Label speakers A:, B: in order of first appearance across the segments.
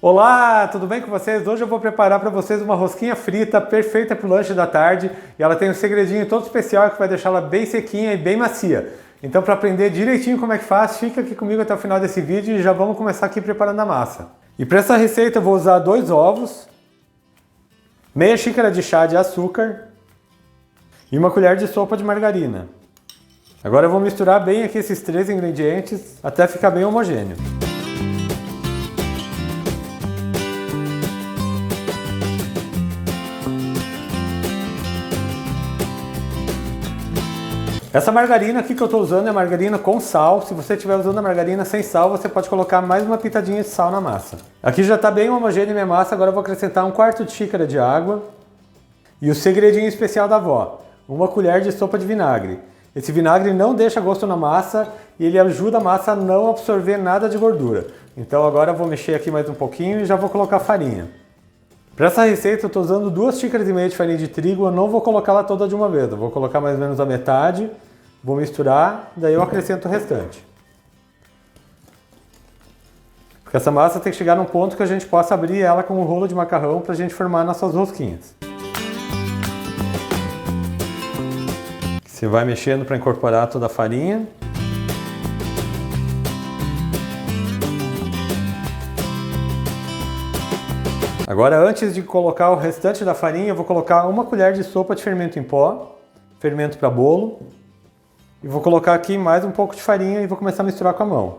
A: Olá, tudo bem com vocês? Hoje eu vou preparar para vocês uma rosquinha frita perfeita para o lanche da tarde e ela tem um segredinho todo especial que vai deixá-la bem sequinha e bem macia. Então, para aprender direitinho como é que faz, fica aqui comigo até o final desse vídeo e já vamos começar aqui preparando a massa. E para essa receita eu vou usar 2 ovos, meia xícara de chá de açúcar e uma colher de sopa de margarina. Agora eu vou misturar bem aqui esses 3 ingredientes até ficar bem homogêneo. Essa margarina aqui que eu estou usando é margarina com sal. Se você estiver usando a margarina sem sal, você pode colocar mais uma pitadinha de sal na massa. Aqui já está bem homogênea minha massa, agora eu vou acrescentar 1/4 de xícara de água. E o segredinho especial da avó, 1 colher de sopa de vinagre. Esse vinagre não deixa gosto na massa e ele ajuda a massa a não absorver nada de gordura. Então agora eu vou mexer aqui mais um pouquinho e já vou colocar farinha. Para essa receita eu estou usando 2,5 xícaras de farinha de trigo, eu não vou colocá-la toda de uma vez, eu vou colocar mais ou menos a metade, vou misturar, daí eu acrescento o restante. Porque essa massa tem que chegar num ponto que a gente possa abrir ela com um rolo de macarrão para a gente formar nossas rosquinhas. Você vai mexendo para incorporar toda a farinha. Agora, antes de colocar o restante da farinha, eu vou colocar 1 colher de sopa de fermento em pó, fermento para bolo, e vou colocar aqui mais um pouco de farinha e vou começar a misturar com a mão.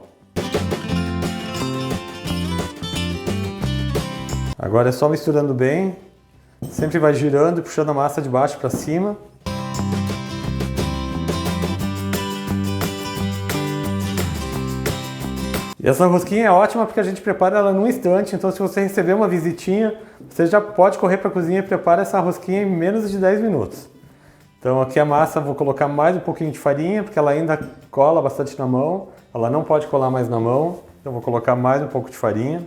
A: Agora é só misturando bem, sempre vai girando e puxando a massa de baixo para cima. E essa rosquinha é ótima porque a gente prepara ela num instante, então se você receber uma visitinha, você já pode correr para a cozinha e prepara essa rosquinha em menos de 10 minutos. Então aqui a massa vou colocar mais um pouquinho de farinha, porque ela ainda cola bastante na mão, ela não pode colar mais na mão, então vou colocar mais um pouco de farinha.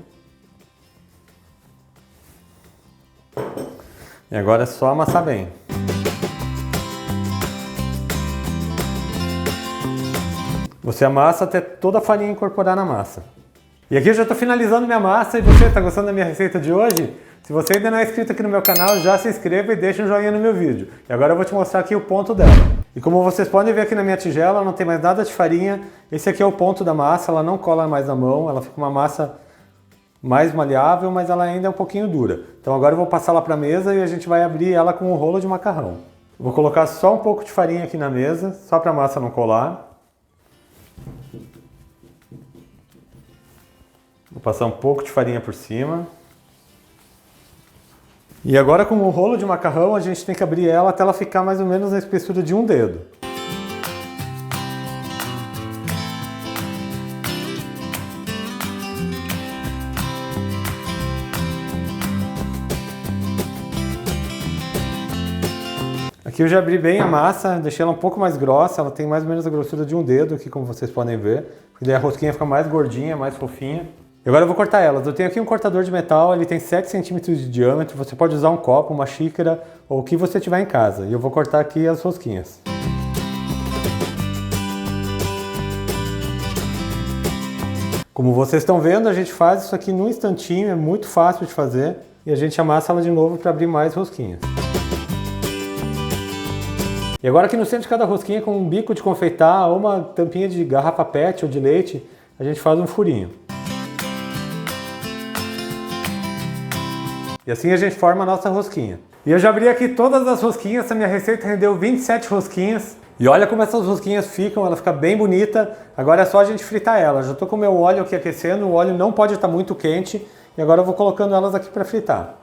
A: E agora é só amassar bem. Você amassa até toda a farinha incorporar na massa. E aqui eu já estou finalizando minha massa e você está gostando da minha receita de hoje? Se você ainda não é inscrito aqui no meu canal, já se inscreva e deixa um joinha no meu vídeo. E agora eu vou te mostrar aqui o ponto dela. E como vocês podem ver aqui na minha tigela, não tem mais nada de farinha. Esse aqui é o ponto da massa, ela não cola mais na mão, ela fica uma massa mais maleável, mas ela ainda é um pouquinho dura. Então agora eu vou passar ela para a mesa e a gente vai abrir ela com um rolo de macarrão. Vou colocar só um pouco de farinha aqui na mesa, só para a massa não colar. Vou passar um pouco de farinha por cima. E agora com o rolo de macarrão a gente tem que abrir ela até ela ficar mais ou menos na espessura de um dedo. Aqui eu já abri bem a massa, deixei ela um pouco mais grossa, ela tem mais ou menos a grossura de um dedo aqui, como vocês podem ver. Porque daí a rosquinha fica mais gordinha, mais fofinha. E agora eu vou cortar elas. Eu tenho aqui um cortador de metal, ele tem 7 centímetros de diâmetro. Você pode usar um copo, uma xícara ou o que você tiver em casa. E eu vou cortar aqui as rosquinhas. Como vocês estão vendo, a gente faz isso aqui num instantinho, é muito fácil de fazer. E a gente amassa ela de novo para abrir mais rosquinhas. E agora aqui no centro de cada rosquinha, com um bico de confeitar ou uma tampinha de garrafa PET ou de leite, a gente faz um furinho. E assim a gente forma a nossa rosquinha. E eu já abri aqui todas as rosquinhas, essa minha receita rendeu 27 rosquinhas. E olha como essas rosquinhas ficam, ela fica bem bonita. Agora é só a gente fritar elas. Já estou com o meu óleo aqui aquecendo, o óleo não pode estar muito quente. E agora eu vou colocando elas aqui para fritar.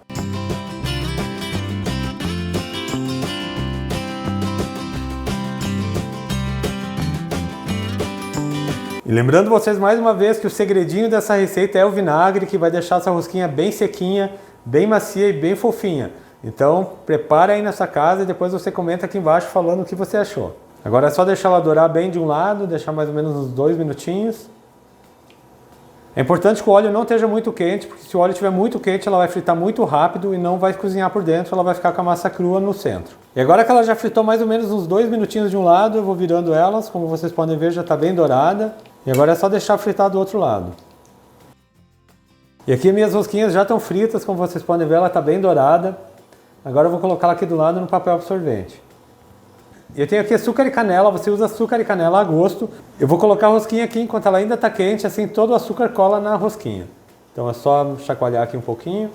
A: E lembrando vocês mais uma vez que o segredinho dessa receita é o vinagre, que vai deixar essa rosquinha bem sequinha, bem macia e bem fofinha. Então prepara aí nessa casa e depois você comenta aqui embaixo falando o que você achou. Agora é só deixar ela dourar bem de um lado, deixar mais ou menos uns 2 minutinhos. É importante que o óleo não esteja muito quente, porque se o óleo estiver muito quente ela vai fritar muito rápido e não vai cozinhar por dentro, ela vai ficar com a massa crua no centro. E agora que ela já fritou mais ou menos uns 2 minutinhos de um lado, eu vou virando elas, como vocês podem ver já está bem dourada. E agora é só deixar fritar do outro lado. E aqui minhas rosquinhas já estão fritas, como vocês podem ver, ela está bem dourada. Agora eu vou colocar ela aqui do lado no papel absorvente. E eu tenho aqui açúcar e canela, você usa açúcar e canela a gosto. Eu vou colocar a rosquinha aqui enquanto ela ainda está quente, assim todo o açúcar cola na rosquinha. Então é só chacoalhar aqui um pouquinho.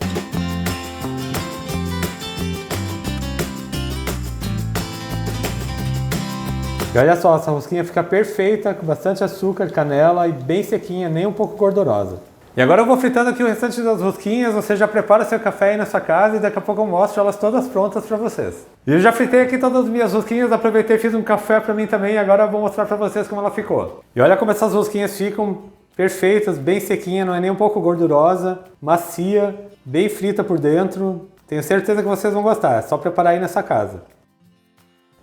A: E olha só, essa rosquinha fica perfeita, com bastante açúcar, canela e bem sequinha, nem um pouco gordurosa. E agora eu vou fritando aqui o restante das rosquinhas, você já prepara seu café aí na sua casa e daqui a pouco eu mostro elas todas prontas para vocês. E eu já fritei aqui todas as minhas rosquinhas, aproveitei e fiz um café para mim também e agora eu vou mostrar para vocês como ela ficou. E olha como essas rosquinhas ficam perfeitas, bem sequinha, não é nem um pouco gordurosa, macia, bem frita por dentro. Tenho certeza que vocês vão gostar, é só preparar aí nessa casa.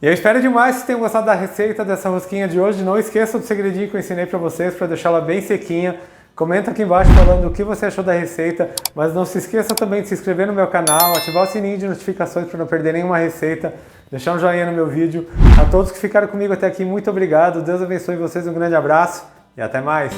A: E eu espero demais que vocês tenham gostado da receita dessa rosquinha de hoje. Não esqueça do segredinho que eu ensinei para vocês para deixá-la bem sequinha. Comenta aqui embaixo falando o que você achou da receita, mas não se esqueça também de se inscrever no meu canal, ativar o sininho de notificações para não perder nenhuma receita, deixar um joinha no meu vídeo. A todos que ficaram comigo até aqui, muito obrigado, Deus abençoe vocês, um grande abraço e até mais!